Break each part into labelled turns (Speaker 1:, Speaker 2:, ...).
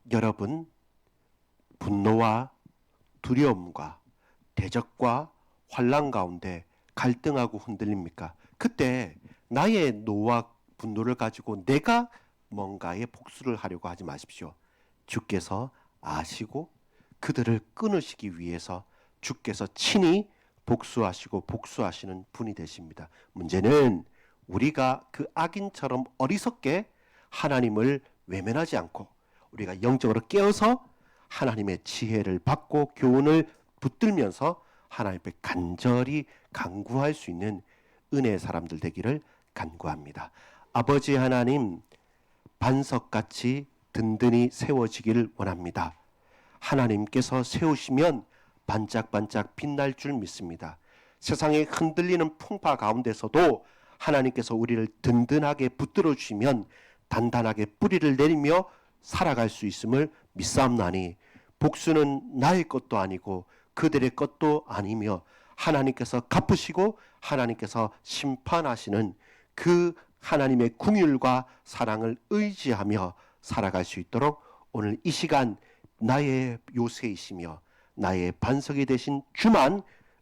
Speaker 1: 여러분, 분노와 두려움과 대적과 환난 가운데 갈등하고 흔들립니까? 그때 나의 노와 분노를 가지고 내가 뭔가에 복수를 하려고 하지 마십시오. 주께서 아시고 그들을 끊으시기 위해서 주께서 친히 복수하시고 복수하시는 분이 되십니다. 문제는 우리가 그 악인처럼 어리석게 하나님을 외면하지 않고 우리가 영적으로 깨어서 하나님의 지혜를 받고 교훈을 붙들면서 하나님 앞에 간절히 간구할 수 있는 은혜의 사람들 되기를 간구합니다. 아버지 하나님, 반석같이 든든히 세워지기를 원합니다. 하나님께서 세우시면 반짝반짝 빛날 줄 믿습니다. 세상에 흔들리는 풍파 가운데서도 하나님께서 우리를 든든하게 붙들어 주시면 단단하게 뿌리를 내리며 살아갈 수 있음을 믿사옵나니 복수는 나의 것도 아니고 그들의 것도 아니며 하나님께서 갚으시고 하나님께서 심판하시는 그 하나님의 긍휼과 사랑을 의지하며 살아갈 수 있도록 오늘 이 시간 나의 요새이시며 나의 반석이 되신 주만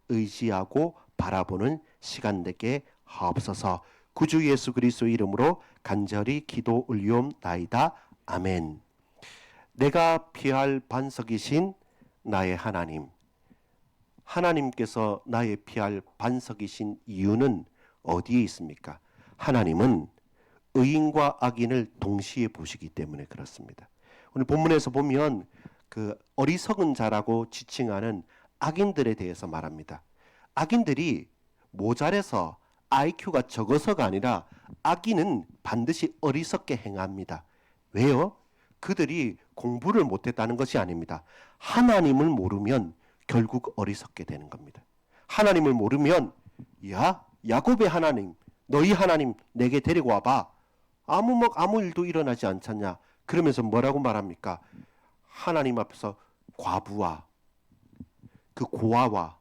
Speaker 1: 의지하고 바라보는 시간 되게 하옵소서. 구주 예수 그리스도 이름으로 간절히 기도 올리옵나이다. 아멘. 내가 피할 반석이신 나의 하나님, 하나님께서 나의 피할 반석이신 이유는 어디에 있습니까? 하나님은 의인과 악인을 동시에 보시기 때문에 그렇습니다. 오늘 본문에서 보면 그 어리석은 자라고 지칭하는 악인들에 대해서 말합니다. 악인들이 모자라서 IQ가 적어서가 아니라 악인은 반드시 어리석게 행합니다. 왜요? 그들이 공부를 못했다는 것이 아닙니다. 하나님을 모르면 결국 어리석게 되는 겁니다. 하나님을 모르면 야 야곱의 하나님, 너희 하나님 내게 데리고 와봐. 아무 일도 일어나지 않잖냐. 그러면서 뭐라고 말합니까? 하나님 앞에서 과부와 그 고아와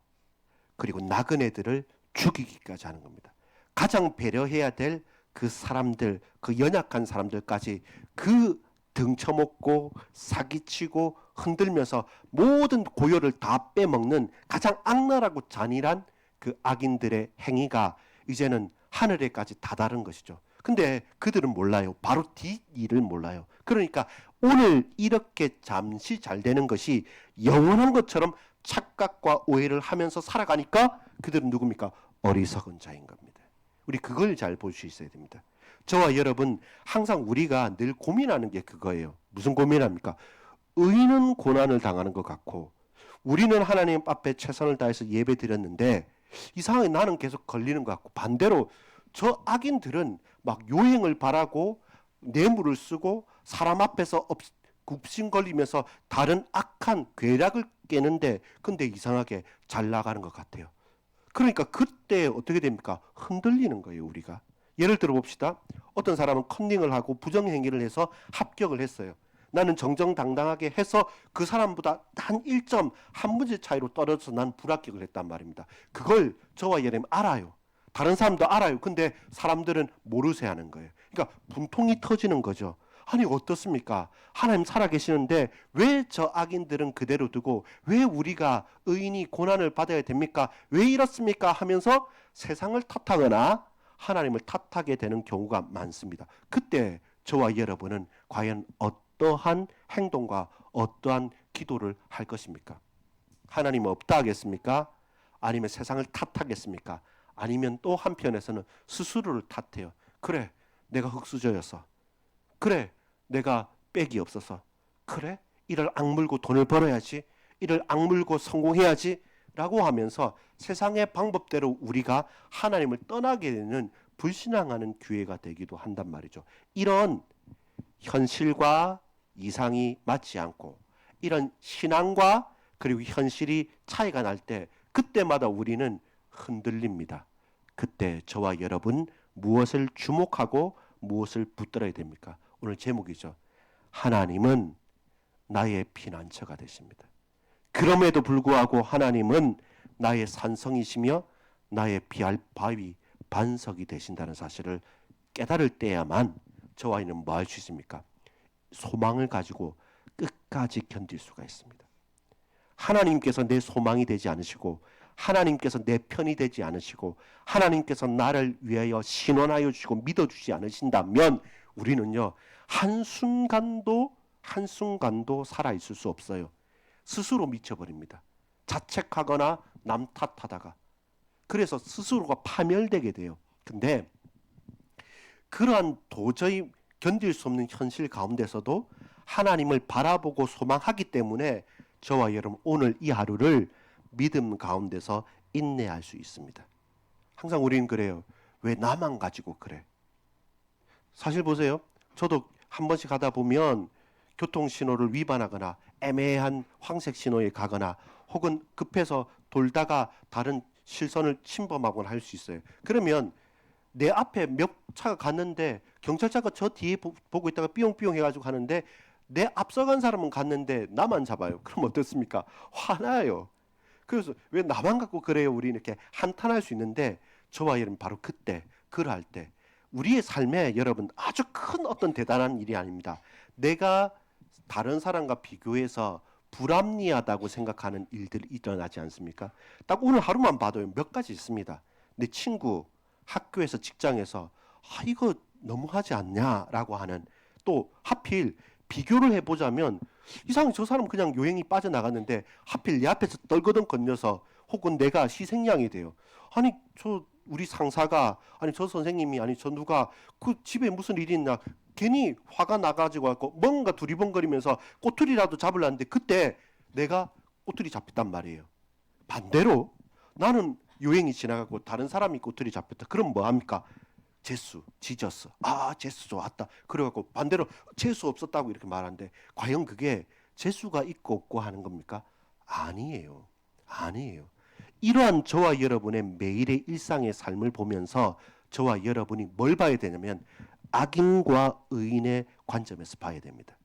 Speaker 1: 그리고 나그네들을 죽이기까지 하는 겁니다. 가장 배려해야 될 그 사람들, 그 연약한 사람들까지 그 등쳐먹고 사기치고 흔들면서 모든 고요를 다 빼먹는 가장 악랄하고 잔인한 그 악인들의 행위가 이제는 하늘에까지 다다른 것이죠. 근데 그들은 몰라요. 바로 뒷일을 몰라요. 그러니까 오늘 이렇게 잠시 잘 되는 것이 영원한 것처럼 착각과 오해를 하면서 살아가니까 그들은 누굽니까? 어리석은 자인 겁니다. 우리 그걸 잘 볼 수 있어야 됩니다. 저와 여러분 항상 우리가 늘 고민하는 게 그거예요. 무슨 고민합니까? 의인은 고난을 당하는 것 같고 우리는 하나님 앞에 최선을 다해서 예배 드렸는데 이상하게 나는 계속 걸리는 것 같고 반대로 저 악인들은 막 요행을 바라고 뇌물을 쓰고 사람 앞에서 굽신거리면서 다른 악한 괴락을 깨는데 근데 이상하게 잘 나가는 것 같아요. 그러니까 그때 어떻게 됩니까? 흔들리는 거예요, 우리가. 예를 들어 봅시다. 어떤 사람은 컨닝을 하고 부정행위를 해서 합격을 했어요. 나는 정정당당하게 해서 그 사람보다 한 1점, 한 문제 차이로 떨어져서 난 불합격을 했단 말입니다. 그걸 저와 여러분 알아요. 다른 사람도 알아요. 근데 사람들은 모르세 하는 거예요. 그러니까 분통이 터지는 거죠. 아니 어떻습니까? 하나님 살아계시는데 왜 저 악인들은 그대로 두고 왜 우리가 의인이 고난을 받아야 됩니까? 왜 이렇습니까? 하면서 세상을 탓하거나 하나님을 탓하게 되는 경우가 많습니다. 그때 저와 여러분은 과연 어떠한 행동과 어떠한 기도를 할 것입니까? 하나님 없다 하겠습니까? 아니면 세상을 탓하겠습니까? 아니면 또 한편에서는 스스로를 탓해요. 그래, 내가 흙수저였어. 그래, 내가 빽이 없어서. 그래, 이를 악물고 돈을 벌어야지. 이를 악물고 성공해야지. 라고 하면서 세상의 방법대로 우리가 하나님을 떠나게 되는 불신앙하는 기회가 되기도 한단 말이죠. 이런 현실과 이상이 맞지 않고 이런 신앙과 그리고 현실이 차이가 날 때 그때마다 우리는 흔들립니다. 그때 저와 여러분 무엇을 주목하고 무엇을 붙들어야 됩니까? 오늘 제목이죠. 하나님은 나의 피난처가 되십니다. 그럼에도 불구하고 하나님은 나의 산성이시며 나의 피할 바위 반석이 되신다는 사실을 깨달을 때야만 저와 이는 뭐 할 수 있습니까? 소망을 가지고 끝까지 견딜 수가 있습니다. 하나님께서 내 소망이 되지 않으시고 하나님께서 내 편이 되지 않으시고 하나님께서 나를 위하여 신원하여 주시고 믿어주지 않으신다면 우리는요 한순간도 살아있을 수 없어요. 스스로 미쳐버립니다. 자책하거나 남 탓하다가. 그래서 스스로가 파멸되게 돼요. 근데 그러한 도저히 견딜 수 없는 현실 가운데서도 하나님을 바라보고 소망하기 때문에 저와 여러분 오늘 이 하루를 믿음 가운데서 인내할 수 있습니다. 항상 우리는 그래요. 왜 나만 가지고 그래? 사실 보세요. 저도 한 번씩 가다 보면 교통신호를 위반하거나 애매한 황색 신호에 가거나 혹은 급해서 돌다가 다른 실선을 침범하거나 할 수 있어요. 그러면 내 앞에 몇 차가 갔는데 경찰차가 저 뒤에 보고 있다가 삐용삐용 해가지고 가는데 내 앞서간 사람은 갔는데 나만 잡아요. 그럼 어떻습니까? 화나요. 그래서 왜 나만 갖고 그래요? 우리 이렇게 한탄할 수 있는데 저와 여러분 바로 그때 그럴 때 우리의 삶에 여러분 아주 큰 어떤 대단한 일이 아닙니다. 내가 다른 사람과 비교해서 불합리하다고 생각하는 일들이 일어나지 않습니까? 딱 오늘 하루만 봐도요 몇 가지 있습니다. 내 친구 학교에서 직장에서 이거 너무하지 않냐라고 하는, 또 하필 비교를 해보자면 이상하게 저 사람 그냥 요행이 빠져나갔는데 하필 내 앞에서 떨거든 건져서 혹은 내가 희생양이 돼요. 아니 저 우리 상사가 아니 저 선생님이 아니 저 누가 그 집에 무슨 일이 있나 괜히 화가 나가지고 갖고 뭔가 두리번거리면서 꼬투리라도 잡으려는데 그때 내가 꼬투리 잡혔단 말이에요. 반대로 나는 요행이 지나가고 다른 사람이 꼬투리 잡혔다. 그럼 뭐 합니까? 재수, 지졌어. 재수 좋았다. 그래갖고 반대로 재수 없었다고 이렇게 말하는데 과연 그게 재수가 있고 없고 하는 겁니까? 아니에요. 이러한 저와 여러분의 매일의 일상의 삶을 보면서 저와 여러분이 뭘 봐야 되냐면 악인과 의인의 관점에서 봐야 됩니다.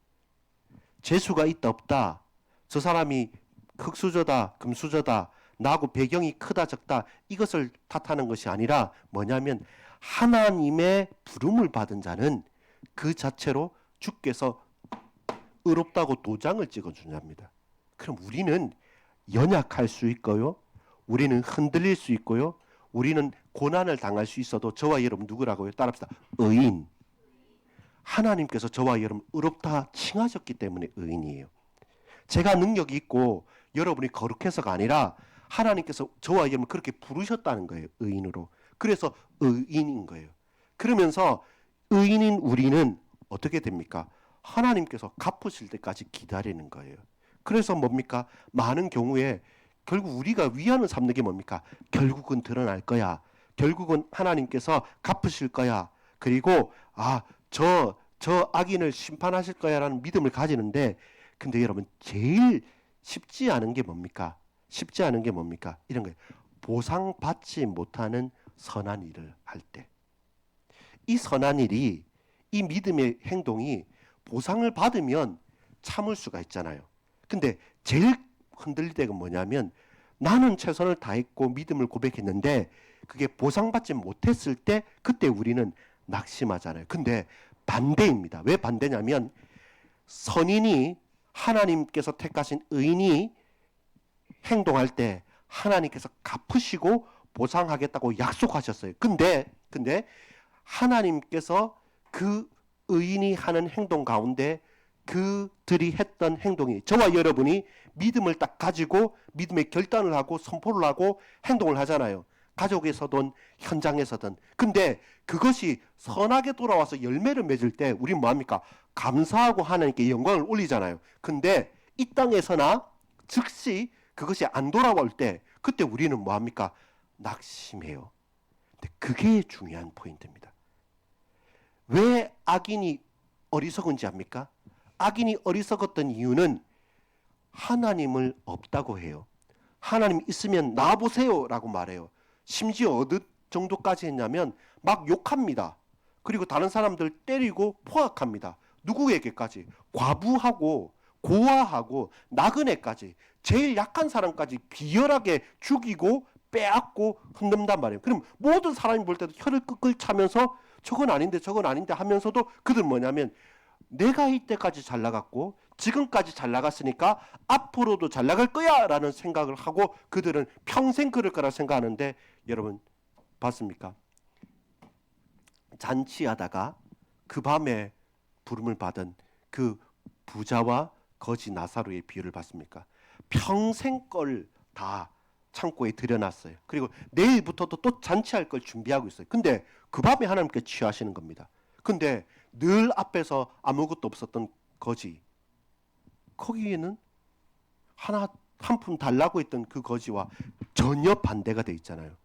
Speaker 1: 재수가 있다 없다, 저 사람이 흙수저다 금수저다, 나하고 배경이 크다 적다 이것을 탓하는 것이 아니라 뭐냐면 하나님의 부름을 받은 자는 그 자체로 주께서 의롭다고 도장을 찍어주냐입니다. 그럼 우리는 연약할 수 있고요, 우리는 흔들릴 수 있고요, 우리는 고난을 당할 수 있어도 저와 여러분 누구라고요? 따라합시다. 의인. 하나님께서 저와 여러분 의롭다 칭하셨기 때문에 의인이에요. 제가 능력이 있고 여러분이 거룩해서가 아니라 하나님께서 저와 여러분 그렇게 부르셨다는 거예요. 의인으로. 그래서 의인인 거예요. 그러면서 의인인 우리는 어떻게 됩니까? 하나님께서 갚으실 때까지 기다리는 거예요. 그래서 뭡니까? 많은 경우에 결국 우리가 위안을 삼는 게 뭡니까? 결국은 드러날 거야. 결국은 하나님께서 갚으실 거야. 그리고 저 악인을 심판하실 거야라는 믿음을 가지는데, 근데 여러분 제일 쉽지 않은 게 뭡니까? 이런 거예요. 보상받지 못하는 선한 일을 할 때. 이 선한 일이, 이 믿음의 행동이 보상을 받으면 참을 수가 있잖아요. 근데 제일 흔들릴 때가 뭐냐면 나는 최선을 다했고 믿음을 고백했는데 그게 보상받지 못했을 때 그때 우리는 낙심하잖아요. 근데 반대입니다. 왜 반대냐면 선인이, 하나님께서 택하신 의인이 행동할 때 하나님께서 갚으시고 보상하겠다고 약속하셨어요. 근데 하나님께서 그 의인이 하는 행동 가운데 그들이 했던 행동이, 저와 여러분이 믿음을 딱 가지고 믿음의 결단을 하고 선포를 하고 행동을 하잖아요. 가족에서든 현장에서든. 근데 그것이 선하게 돌아와서 열매를 맺을 때 우리는 뭐합니까? 감사하고 하나님께 영광을 올리잖아요. 근데 이 땅에서나 즉시 그것이 안 돌아올 때 그때 우리는 뭐합니까? 낙심해요. 근데 그게 중요한 포인트입니다. 왜 악인이 어리석은지 압니까? 악인이 어리석었던 이유는 하나님을 없다고 해요. 하나님 있으면 나와보세요 라고 말해요. 심지어 어느 정도까지 했냐면 막 욕합니다. 그리고 다른 사람들 때리고 포악합니다. 누구에게까지? 과부하고 고아하고 나그네까지, 제일 약한 사람까지 비열하게 죽이고 빼앗고 흔든단 말이에요. 그럼 모든 사람이 볼 때도 혀를 끄끌 차면서 저건 아닌데 하면서도 그들 뭐냐면 내가 이때까지 잘 나갔고 지금까지 잘 나갔으니까 앞으로도 잘 나갈 거야 라는 생각을 하고 그들은 평생 그럴 거라 생각하는데, 여러분 봤습니까? 잔치하다가 그 밤에 부름을 받은 그 부자와 거지 나사로의 비유를 봤습니까? 평생 걸 다 창고에 들여놨어요. 그리고 내일부터도 또 잔치할 걸 준비하고 있어요. 근데 그 밤에 하나님께 취하시는 겁니다. 근데 늘 앞에서 아무것도 없었던 거지, 거기에는 하나 한 푼 달라고 했던 그 거지와 전혀 반대가 돼 있잖아요.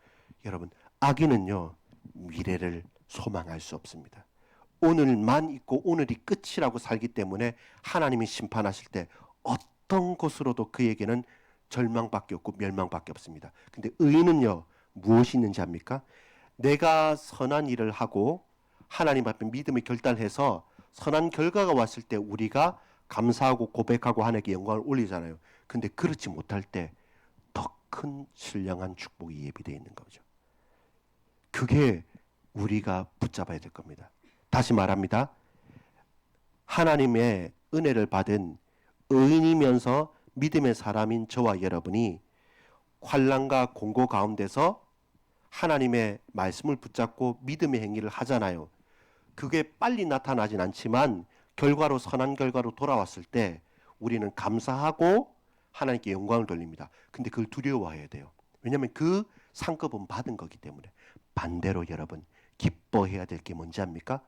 Speaker 1: 여러분, 악인은요 미래를 소망할 수 없습니다. 오늘만 있고 오늘이 끝이라고 살기 때문에 하나님이 심판하실 때 어떤 것으로도 그에게는 절망밖에 없고 멸망밖에 없습니다. 근데 의인은요 무엇이 있는지 압니까? 내가 선한 일을 하고 하나님 앞에 믿음의 결단해서 선한 결과가 왔을 때 우리가 감사하고 고백하고 하나님께 영광을 올리잖아요. 근데 그렇지 못할 때 더 큰 신령한 축복이 예비되어 있는 거죠. 그게 우리가 붙잡아야 될 겁니다. 다시 말합니다. 하나님의 은혜를 받은 의인이면서 믿음의 사람인 저와 여러분이 환난과 공고 가운데서 하나님의 말씀을 붙잡고 믿음의 행위를 하잖아요. 그게 빨리 나타나진 않지만 결과로 선한 결과로 돌아왔을 때 우리는 감사하고 하나님께 영광을 돌립니다. 근데 그걸 두려워해야 돼요. 왜냐하면 그 상급은 받은 거기 때문에. 반대로 여러분 기뻐해야 될 게 뭔지 압니까?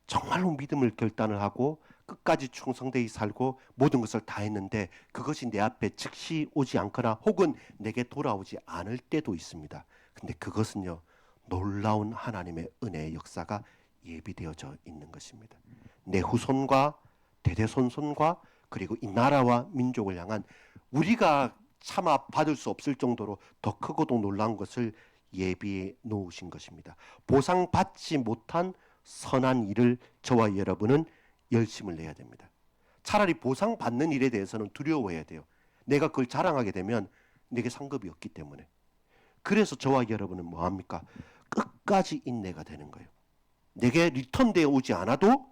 Speaker 1: 정말로 믿음을 결단을 하고 끝까지 충성되이 살고 모든 것을 다 했는데 그것이 내 앞에 즉시 오지 않거나 혹은 내게 돌아오지 않을 때도 있습니다. 근데 그것은요 놀라운 하나님의 은혜의 역사가 예비되어져 있는 것입니다. 내 후손과 대대손손과 그리고 이 나라와 민족을 향한 우리가 차마 받을 수 없을 정도로 더 크고도 놀라운 것을 예비해 놓으신 것입니다. 보상받지 못한 선한 일을 저와 여러분은 열심을 내야 됩니다. 차라리 보상받는 일에 대해서는 두려워해야 돼요. 내가 그걸 자랑하게 되면 내게 상급이 없기 때문에. 그래서 저와 여러분은 뭐합니까? 끝까지 인내가 되는 거예요. 내게 리턴되어 오지 않아도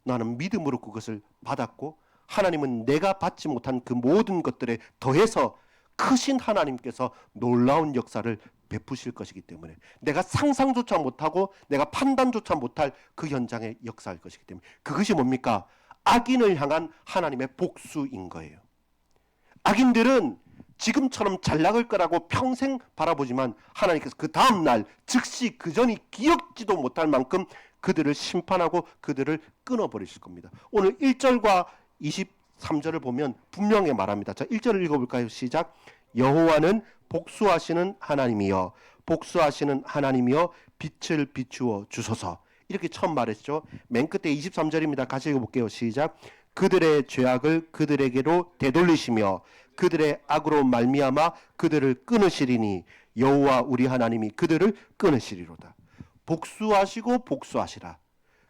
Speaker 1: 나는 믿음으로 그것을 받았고 하나님은 내가 받지 못한 그 모든 것들에 더해서 크신 하나님께서 놀라운 역사를 베푸실 것이기 때문에 내가 상상조차 못하고 내가 판단조차 못할 그 현장에 역사할 것이기 때문에 그것이 뭡니까? 악인을 향한 하나님의 복수인 거예요. 악인들은 지금처럼 잘 나갈 거라고 평생 바라보지만 하나님께서 그 다음날 즉시 그 전이 기억지도 못할 만큼 그들을 심판하고 그들을 끊어버리실 겁니다. 오늘 1절과 23절을 보면 분명히 말합니다. 자, 1절을 읽어볼까요? 시작. 여호와는 복수하시는 하나님이여 복수하시는 하나님이여 빛을 비추어 주소서. 이렇게 처음 말했죠. 맨 끝에 23절입니다. 같이 읽어볼게요. 시작. 그들의 죄악을 그들에게로 되돌리시며 그들의 악으로 말미암아 그들을 끊으시리니 여호와 우리 하나님이 그들을 끊으시리로다. 복수하시고 복수하시라.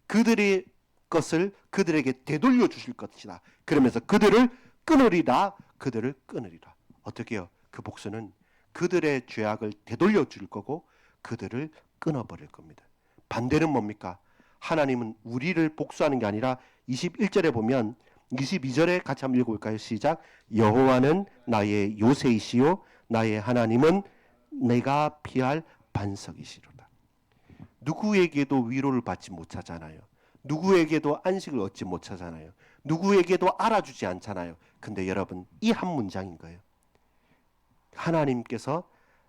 Speaker 1: 그들의 것을 그들에게 되돌려 주실 것이다. 그러면서 그들을 끊으리라. 그들을 끊으리라. 어떻게 해요? 그 복수는 그들의 죄악을 되돌려 줄 거고 그들을 끊어버릴 겁니다. 반대는 뭡니까? 하나님은 우리를 복수하는 게 아니라 21절에 보면 22절에 같이 한번 읽어볼까요? 시작. 여호와는 나의 요새이시요 나의 하나님은 내가 피할 반석이시로다. 누구에게도 위로를 받지 못하잖아요. 누구에게도 안식을 얻지 못하잖아요. 누구에게도 알아주지 않잖아요. 근데 여러분 이 한 문장인 거예요. 하나님께서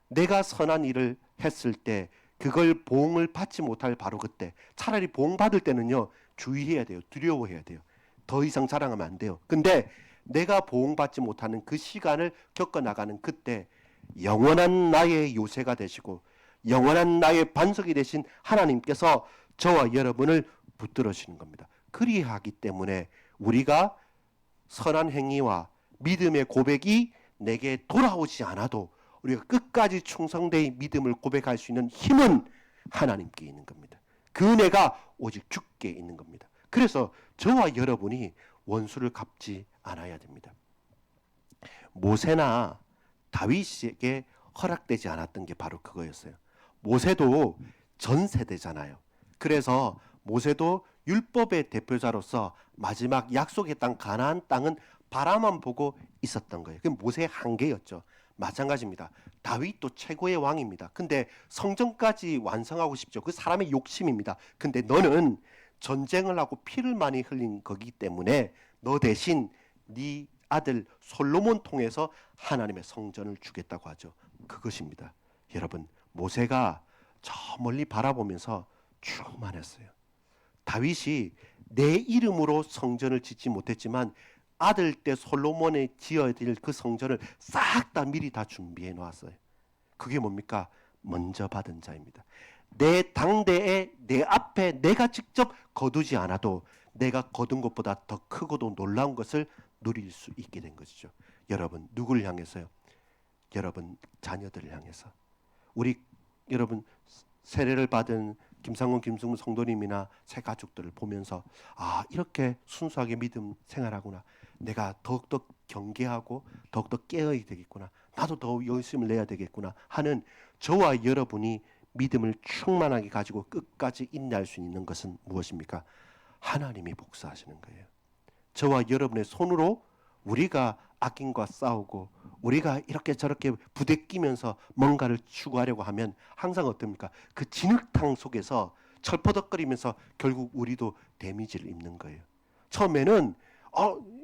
Speaker 1: 내가 선한 일을 했을 때 그걸 보응을 받지 못할 바로 그때, 차라리 보응 받을 때는요 주의해야 돼요. 두려워해야 돼요. 더 이상 자랑하면 안 돼요. 근데 내가 보응 받지 못하는 그 시간을 겪어나가는 그때 영원한 나의 요새가 되시고 영원한 나의 반석이 되신 하나님께서 저와 여러분을 붙들으시는 겁니다. 그리하기 때문에 우리가 선한 행위와 믿음의 고백이 내게 돌아오지 않아도 우리가 끝까지 충성되이 믿음을 고백할 수 있는 힘은 하나님께 있는 겁니다. 그 은혜가 오직 주께 있는 겁니다. 그래서 저와 여러분이 원수를 갚지 않아야 됩니다. 모세나 다윗에게 허락되지 않았던 게 바로 그거였어요. 모세도 전 세대잖아요. 그래서 모세도 율법의 대표자로서 마지막 약속의 땅 가나안 땅은 바라만 보고 있었던 거예요. 그게 모세의 한계였죠. 마찬가지입니다. 다윗도 최고의 왕입니다. 근데 성전까지 완성하고 싶죠. 그 사람의 욕심입니다. 근데 너는 전쟁을 하고 피를 많이 흘린 거기 때문에 너 대신 네 아들 솔로몬 통해서 하나님의 성전을 주겠다고 하죠. 그것입니다. 여러분, 모세가 저 멀리 바라보면서 충만했어요. 다윗이 내 이름으로 성전을 짓지 못했지만 아들 때 솔로몬이 지어야 될 그 성전을 싹 다 미리 다 준비해 놓았어요. 그게 뭡니까? 먼저 받은 자입니다. 내 당대에 내 앞에 내가 직접 거두지 않아도 내가 거둔 것보다 더 크고도 놀라운 것을 누릴 수 있게 된 것이죠. 여러분, 누구를 향해서요? 여러분 자녀들을 향해서. 우리 여러분 세례를 받은 김상훈, 김승무 성도님이나 새 가족들을 보면서 이렇게 순수하게 믿음 생활하구나. 내가 더욱더 경계하고 더욱더 깨어야 되겠구나. 나도 더 열심을 내야 되겠구나 하는 저와 여러분이 믿음을 충만하게 가지고 끝까지 인내할 수 있는 것은 무엇입니까? 하나님이 복수하시는 거예요. 저와 여러분의 손으로 우리가 악인과 싸우고 우리가 이렇게 저렇게 부대끼면서 뭔가를 추구하려고 하면 항상 어떻습니까? 그 진흙탕 속에서 철퍼덕거리면서 결국 우리도 데미지를 입는 거예요. 처음에는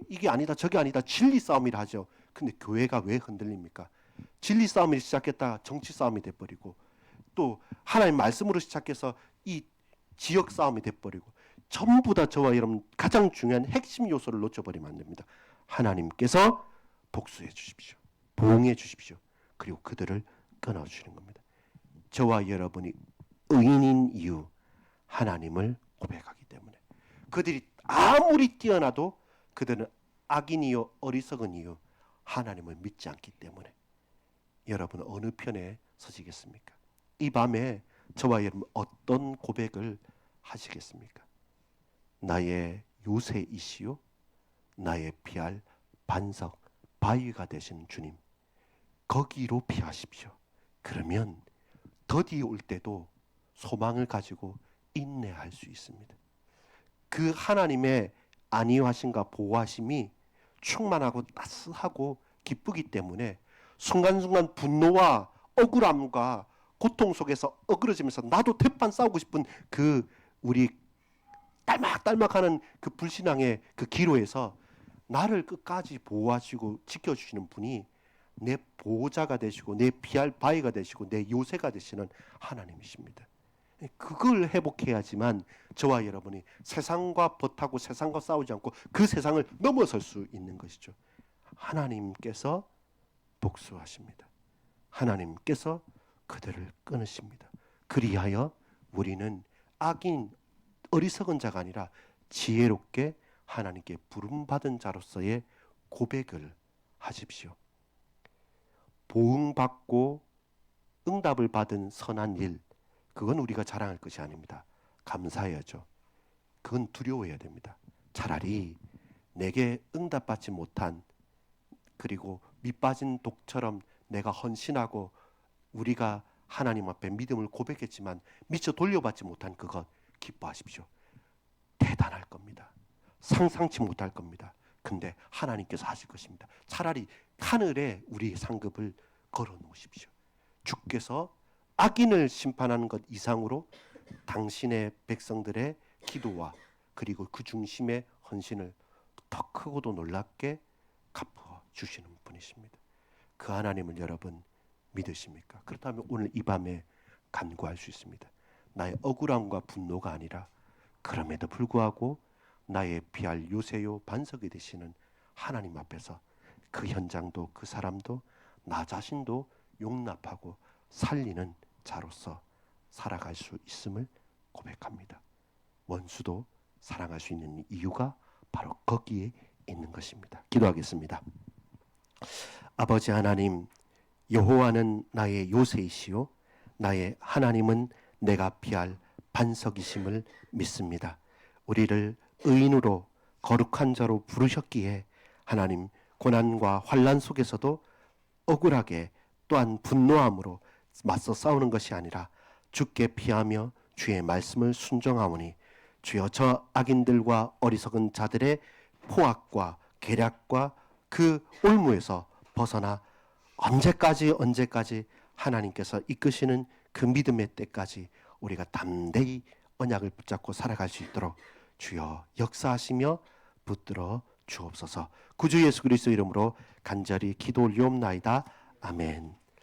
Speaker 1: 이게 아니다 저게 아니다 진리 싸움이라 하죠. 근데 교회가 왜 흔들립니까? 진리 싸움이 시작했다가 정치 싸움이 돼버리고 또 하나님 말씀으로 시작해서 이 지역 싸움이 돼버리고 전부 다 저와 여러분 가장 중요한 핵심 요소를 놓쳐버리면 안 됩니다. 하나님께서 복수해 주십시오. 보응해 주십시오. 그리고 그들을 끊어주시는 겁니다. 저와 여러분이 의인인 이유 하나님을 고백하기 때문에 그들이 아무리 뛰어나도 그들은 악인이요 어리석은 이유 하나님을 믿지 않기 때문에 여러분 어느 편에 서시겠습니까? 이 밤에 저와 여러분 어떤 고백을 하시겠습니까? 나의 요새이시요 나의 피할 반석 바위가 되신 주님 거기로 피하십시오. 그러면 더디 올 때도 소망을 가지고 인내할 수 있습니다. 그 하나님의 안위하심과 보호하심이 충만하고 따스하고 기쁘기 때문에 순간순간 분노와 억울함과 고통 속에서 어그러지면서 나도 대판 싸우고 싶은 그 우리 딸막딸막하는 그 불신앙의 그 기로에서 나를 끝까지 보호하시고 지켜주시는 분이 내 보호자가 되시고 내 피할 바위가 되시고 내 요새가 되시는 하나님이십니다. 그걸 회복해야지만 저와 여러분이 세상과 버타고 세상과 싸우지 않고 그 세상을 넘어설 수 있는 것이죠. 하나님께서 복수하십니다. 하나님께서 그들을 끊으십니다. 그리하여 우리는 악인 어리석은 자가 아니라 지혜롭게 하나님께 부름받은 자로서의 고백을 하십시오. 보응받고 응답을 받은 선한 일 그건 우리가 자랑할 것이 아닙니다. 감사해야죠. 그건 두려워해야 됩니다. 차라리 내게 응답받지 못한 그리고 밑빠진 독처럼 내가 헌신하고 우리가 하나님 앞에 믿음을 고백했지만 미처 돌려받지 못한 그것 기뻐하십시오. 대단할 겁니다. 상상치 못할 겁니다. 근데 하나님께서 하실 것입니다. 차라리 하늘에 우리의 상급을 걸어 놓으십시오. 주께서 악인을 심판하는 것 이상으로 당신의 백성들의 기도와 그리고 그 중심의 헌신을 더 크고도 놀랍게 갚아 주시는 분이십니다. 그 하나님을 여러분 믿으십니까? 그렇다면 오늘 이 밤에 간구할 수 있습니다. 나의 억울함과 분노가 아니라 그럼에도 불구하고 나의 피할 요새요 반석이 되시는 하나님 앞에서 그 현장도 그 사람도 나 자신도 용납하고 살리는 자로서 살아갈 수 있음을 고백합니다. 원수도 사랑할 수 있는 이유가 바로 거기에 있는 것입니다. 기도하겠습니다. 아버지 하나님, 여호와는 나의 요새이시요 나의 하나님은 내가 피할 반석이심을 믿습니다. 우리를 의인으로 거룩한 자로 부르셨기에 하나님 고난과 환난 속에서도 억울하게 또한 분노함으로 맞서 싸우는 것이 아니라 주께 피하며 주의 말씀을 순종하오니 주여 저 악인들과 어리석은 자들의 포악과 계략과 그 올무에서 벗어나 언제까지 하나님께서 이끄시는 그 믿음의 때까지 우리가 담대히 언약을 붙잡고 살아갈 수 있도록 주여 역사하시며 붙들어 주옵소서. 구주 예수 그리스도 이름으로 간절히 기도 올리옵나이다. 아멘.